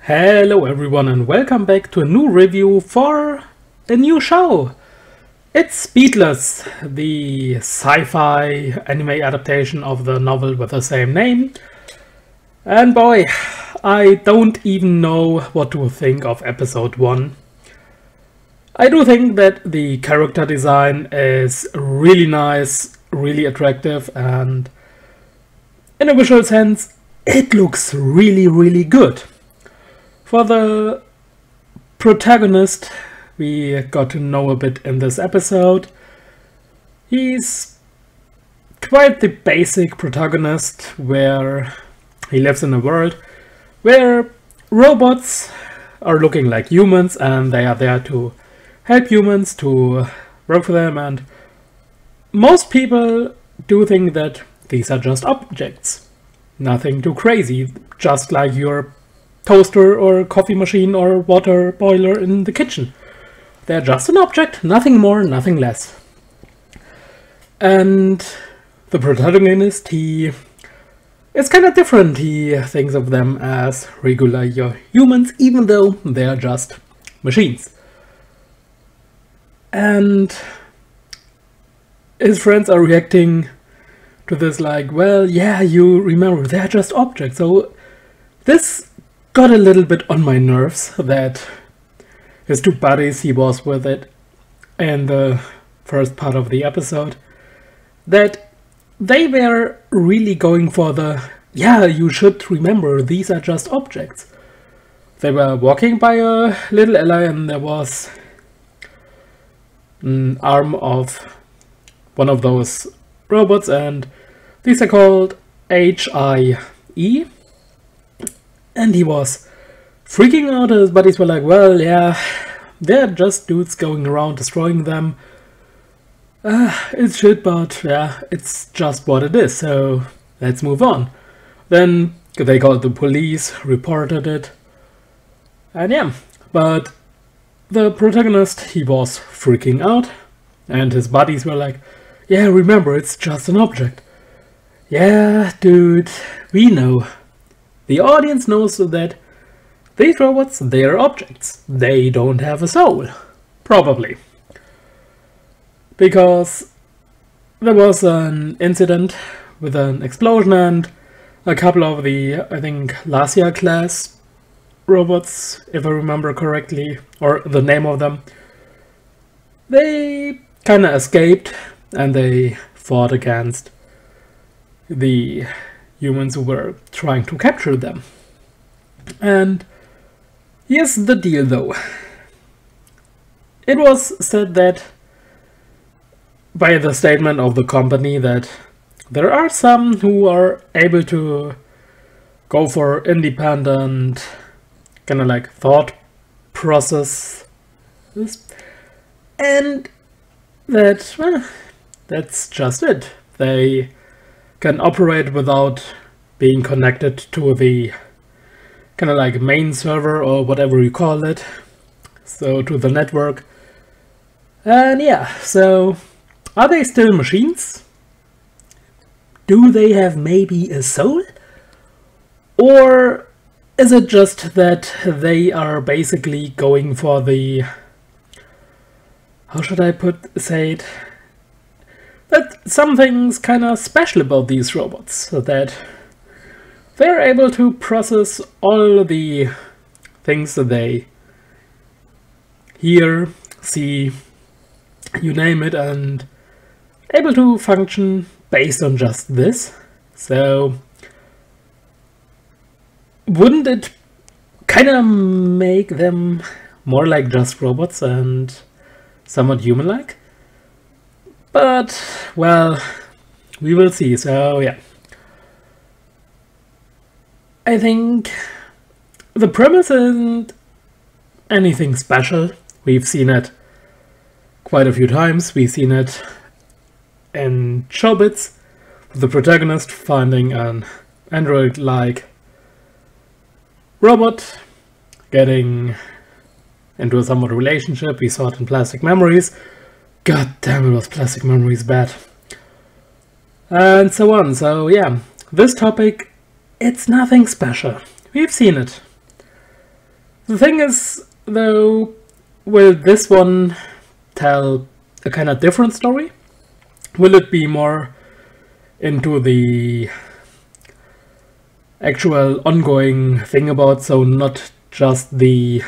Hello everyone and welcome back to a new review for a new show. It's Beatless, the sci-fi anime adaptation of the novel with the same name. And boy, I don't even know what to think of episode 1. I do think that the character design is really nice, really attractive, and in a visual sense, it looks really good. For the protagonist, we got to know a bit in this episode. He's quite the basic protagonist, where he lives in a world where robots are looking like humans and they are there to help humans, to work for them, and most people do think that these are just objects. Nothing too crazy, just like your toaster or coffee machine or water boiler in the kitchen. They're just an object, nothing more, nothing less. And the protagonist, he is kind of different. He thinks of them as regular humans, even though they're just machines. And his friends are reacting to this like, well, yeah, you remember, they're just objects. So this got a little bit on my nerves, that his two buddies he was with it in the first part of the episode, that they were really going for the, yeah, you should remember, these are just objects. They were walking by a little alley and there was an arm of one of those robots, and these are called HIE. And he was freaking out. His buddies were like, well, yeah, they're just dudes going around destroying them. It's shit, but yeah, it's just what it is, so let's move on. Then they called the police, reported it, and yeah, but the protagonist, he was freaking out, and his buddies were like, yeah, remember, it's just an object. Yeah, dude, we know. The audience knows that these robots, they're objects. They don't have a soul. Probably. Because there was an incident with an explosion and a couple of the, I think, Lasia class robots, if I remember correctly, or the name of them, they kinda escaped and they fought against the humans who were trying to capture them. And here's the deal though. It was said that by the statement of the company that there are some who are able to go for independent kind of like thought process, and that, well, that's just it. They can operate without being connected to the kind of like main server or whatever you call it, so to the network. And yeah, so are they still machines? Do they have maybe a soul? Or is it just that they are basically going for the, how should I say it? That something's kind of special about these robots, so that they're able to process all the things that they hear, see, you name it, and able to function based on just this. So wouldn't it kind of make them more like just robots and somewhat human-like? But, well, we will see, so yeah. I think the premise isn't anything special. We've seen it quite a few times. We've seen it in Showbits, with the protagonist finding an android-like robot, getting into a somewhat relationship. We saw it in Plastic Memories. God damn, it was Plastic Memories bad. And so on. So yeah, this topic, it's nothing special. We've seen it. The thing is, though, will this one tell a kind of different story? Will it be more into the actual ongoing thing about, so not just the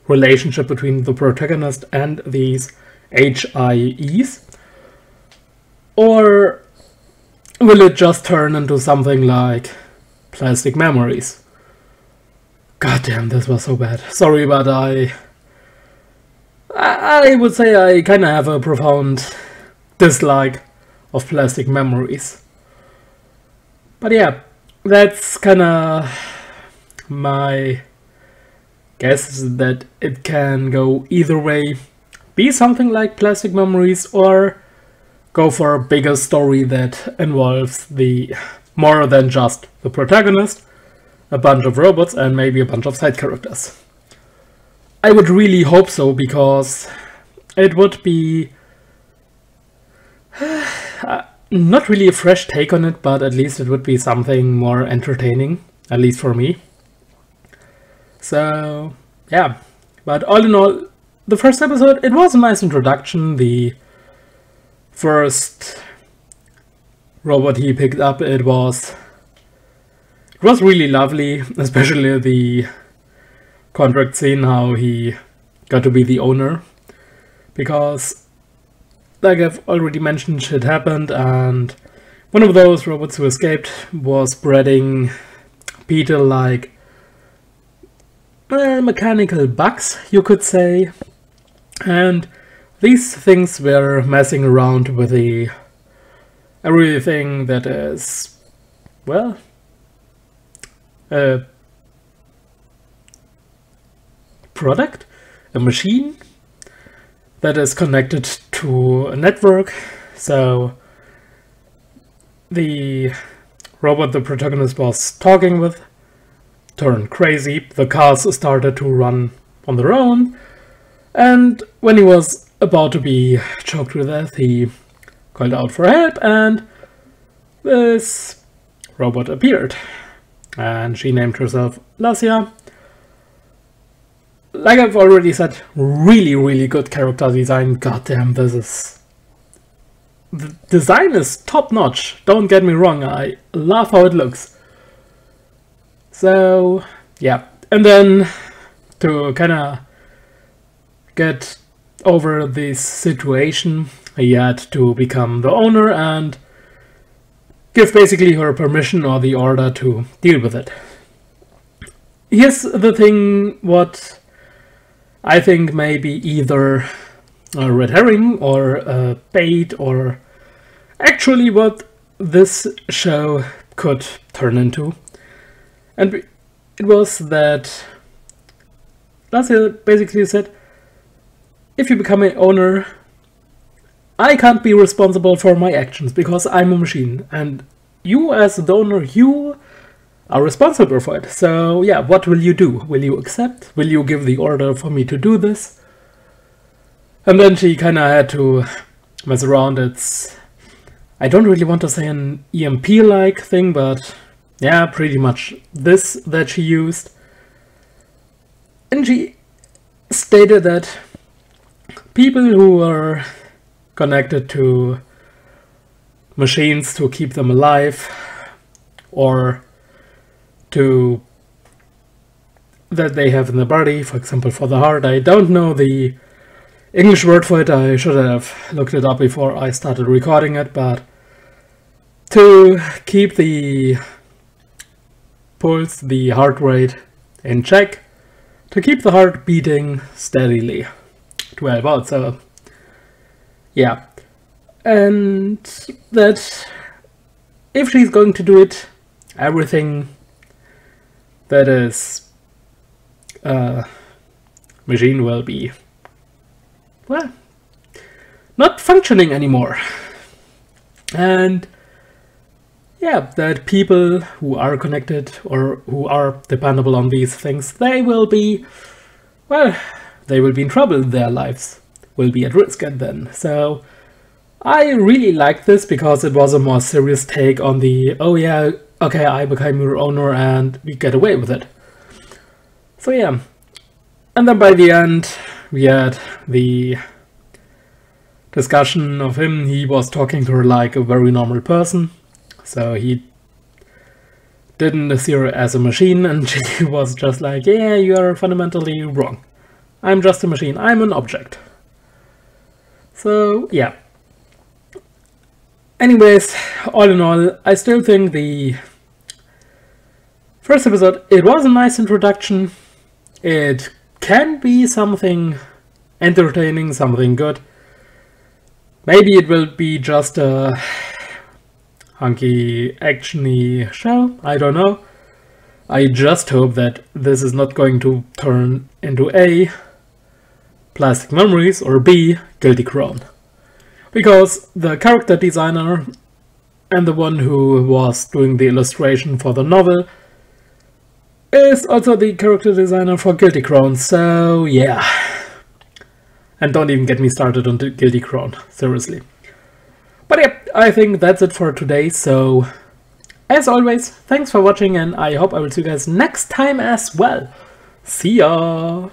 relationship between the protagonist and these HIEs? Or will it just turn into something like Plastic Memories? God damn, this was so bad. Sorry, but I would say I kind of have a profound dislike of Plastic Memories. But yeah, that's kind of my guess, that it can go either way. Be something like Plastic Memories, or go for a bigger story that involves the more than just the protagonist, a bunch of robots, and maybe a bunch of side characters. I would really hope so, because it would be not really a fresh take on it, but at least it would be something more entertaining, at least for me. So yeah, but all in all, the first episode, it was a nice introduction. The first robot he picked up, it was really lovely, especially the contract scene, how he got to be the owner, because like I've already mentioned, shit happened, and one of those robots who escaped was spreading Peter like mechanical bugs, you could say, and these things were messing around with everything that is, well, a product, a machine that is connected to a network. So the robot the protagonist was talking with turned crazy, the cars started to run on their own, and when he was about to be choked to death, he called out for help, and this robot appeared, and she named herself Lasia. Like I've already said, really good character design. Goddamn, the design is top notch, don't get me wrong, I love how it looks. So yeah, and then to kind of get over this situation, he had to become the owner and give basically her permission or the order to deal with it. Here's the thing, what I think may be either a red herring or a bait, or actually what this show could turn into. And it was that Lasia basically said, if you become an owner, I can't be responsible for my actions because I'm a machine, and you as the owner, you are responsible for it. So yeah, what will you do? Will you accept? Will you give the order for me to do this? And then she kind of had to mess around. It's, I don't really want to say an EMP-like thing, but yeah, pretty much this that she used. And she stated that people who are connected to machines to keep them alive, or to that they have in the body, for example for the heart, I don't know the English word for it, I should have looked it up before I started recording it, but to keep the pulse, the heart rate in check, to keep the heart beating steadily to help out. So yeah, and that if she's going to do it, everything that is machine will be, well, not functioning anymore. And yeah, that people who are connected or who are dependable on these things, they will be, well, they will be in trouble. Their lives will be at risk. And then, so I really like this because it was a more serious take on the, oh yeah, okay, I became your owner and we get away with it. So yeah, And then by the end, we had the discussion of him. He was talking to her like a very normal person. So he didn't see her as a machine, and she was just like, yeah, you are fundamentally wrong. I'm just a machine. I'm an object. So, yeah. Anyways, all in all, I still think the first episode, it was a nice introduction. It can be something entertaining, something good. Maybe it will be just a hunky, actiony show, I don't know. I just hope that this is not going to turn into A, Plastic Memories, or B, Guilty Crown. Because the character designer and the one who was doing the illustration for the novel is also the character designer for Guilty Crown, so yeah. And don't even get me started on the Guilty Crown, seriously. But yeah, I think that's it for today, so as always, thanks for watching, and I hope I will see you guys next time as well. See ya!